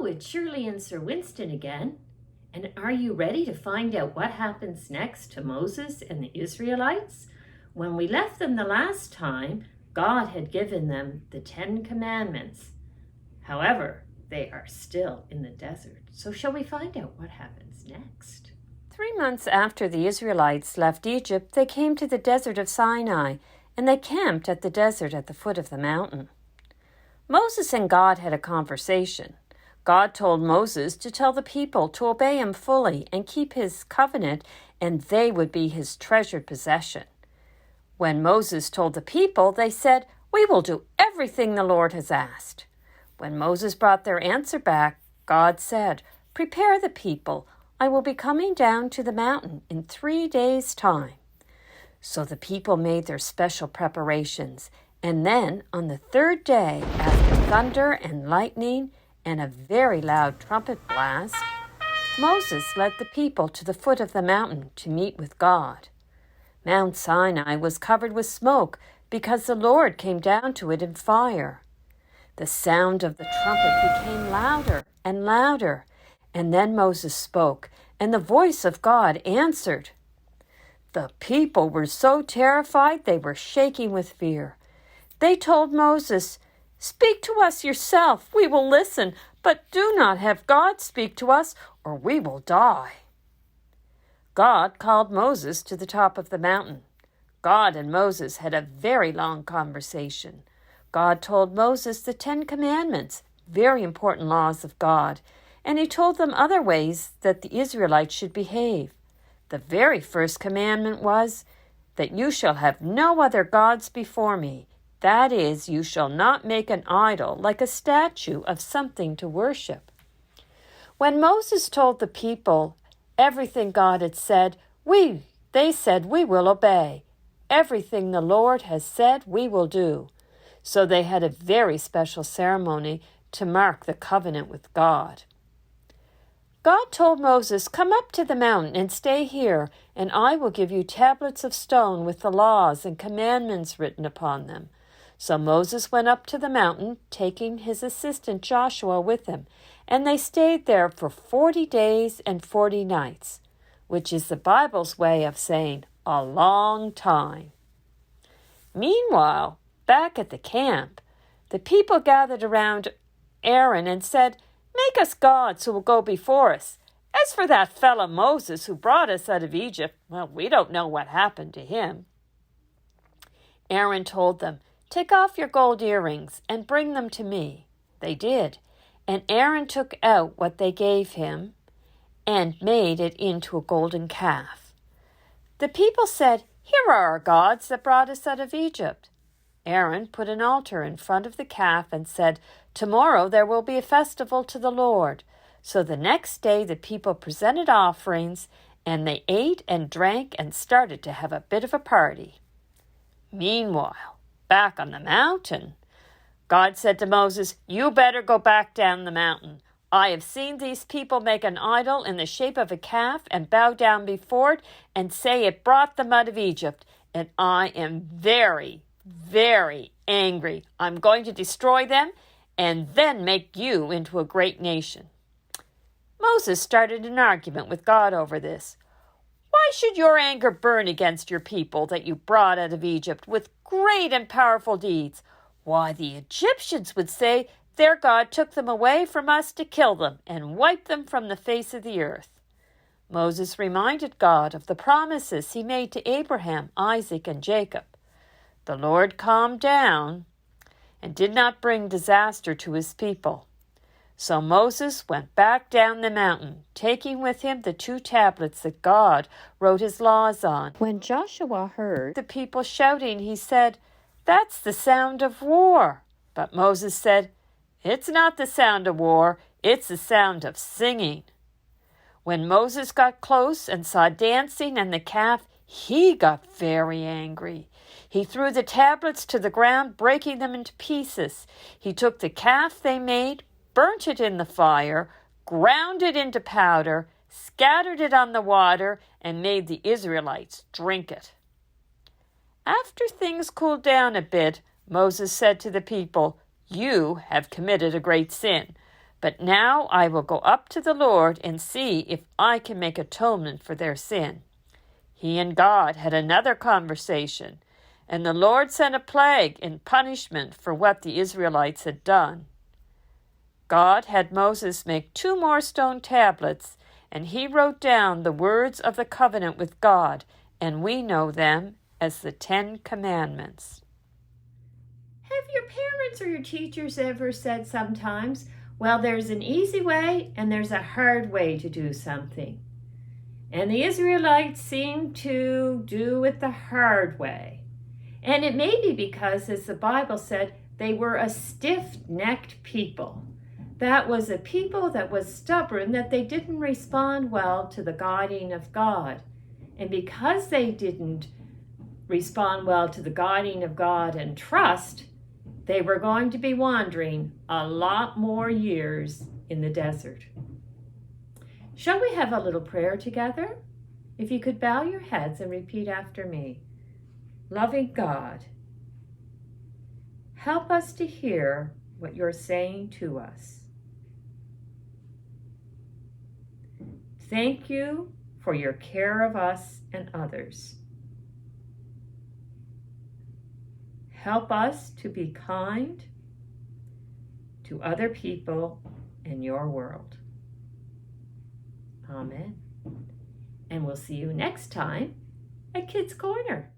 Hello, it's Shirley and Sir Winston again. And are you ready to find out what happens next to Moses and the Israelites? When we left them the last time, God had given them the 10 Commandments. However, they are still in the desert. So shall we find out what happens next? 3 months after the Israelites left Egypt, they came to the desert of Sinai, and they camped at the desert at the foot of the mountain. Moses and God had a conversation. God told Moses to tell the people to obey him fully and keep his covenant, and they would be his treasured possession. When Moses told the people, they said, "We will do everything the Lord has asked." When Moses brought their answer back, God said, "Prepare the people. I will be coming down to the mountain in 3 days' time." So the people made their special preparations, and then on the 3rd day, after thunder and lightning and a very loud trumpet blast, Moses led the people to the foot of the mountain to meet with God. Mount Sinai was covered with smoke because the Lord came down to it in fire. The sound of the trumpet became louder and louder, and then Moses spoke, and the voice of God answered. The people were so terrified they were shaking with fear. They told Moses, "Speak to us yourself, we will listen, but do not have God speak to us, or we will die." God called Moses to the top of the mountain. God and Moses had a very long conversation. God told Moses the 10 Commandments, very important laws of God, and he told them other ways that the Israelites should behave. The very first commandment was that you shall have no other gods before me. That is, you shall not make an idol like a statue of something to worship. When Moses told the people everything God had said, they said, "We will obey. Everything the Lord has said, we will do." So they had a very special ceremony to mark the covenant with God. God told Moses, "Come up to the mountain and stay here, and I will give you tablets of stone with the laws and commandments written upon them." So Moses went up to the mountain, taking his assistant Joshua with him, and they stayed there for 40 days and 40 nights, which is the Bible's way of saying a long time. Meanwhile, back at the camp, the people gathered around Aaron and said, "Make us gods who will go before us. As for that fellow Moses who brought us out of Egypt, well, we don't know what happened to him." Aaron told them, "Take off your gold earrings and bring them to me." They did, and Aaron took out what they gave him and made it into a golden calf. The people said, "Here are our gods that brought us out of Egypt." Aaron put an altar in front of the calf and said, "Tomorrow there will be a festival to the Lord." So the next day the people presented offerings, and they ate and drank and started to have a bit of a party. Meanwhile, back on the mountain, God said to Moses, "You better go back down the mountain. I have seen these people make an idol in the shape of a calf and bow down before it and say it brought them out of Egypt, and I am very, very angry. I'm going to destroy them and then make you into a great nation." Moses started an argument with God over this. "Why should your anger burn against your people that you brought out of Egypt with great and powerful deeds? Why, the Egyptians would say their God took them away from us to kill them and wipe them from the face of the earth." Moses reminded God of the promises he made to Abraham, Isaac, and Jacob. The Lord calmed down and did not bring disaster to his people. So Moses went back down the mountain, taking with him the 2 tablets that God wrote his laws on. When Joshua heard the people shouting, he said, "That's the sound of war." But Moses said, "It's not the sound of war, it's the sound of singing." When Moses got close and saw dancing and the calf, he got very angry. He threw the tablets to the ground, breaking them into pieces. He took the calf they made, burnt it in the fire, ground it into powder, scattered it on the water, and made the Israelites drink it. After things cooled down a bit, Moses said to the people, "You have committed a great sin, But now I will go up to the Lord and see if I can make atonement for their sin." He and God had another conversation, and the Lord sent a plague in punishment for what the Israelites had done. God had Moses make 2 more stone tablets, and he wrote down the words of the covenant with God, and we know them as the 10 Commandments. Have your parents or your teachers ever said sometimes, well, there's an easy way and there's a hard way to do something? And the Israelites seemed to do it the hard way. And it may be because, as the Bible said, they were a stiff-necked people. That was a people that was stubborn, that they didn't respond well to the guiding of God. And because they didn't respond well to the guiding of God and trust, they were going to be wandering a lot more years in the desert. Shall we have a little prayer together? If you could bow your heads and repeat after me. Loving God, help us to hear what you're saying to us. Thank you for your care of us and others. Help us to be kind to other people in your world. Amen. And we'll see you next time at Kids Corner.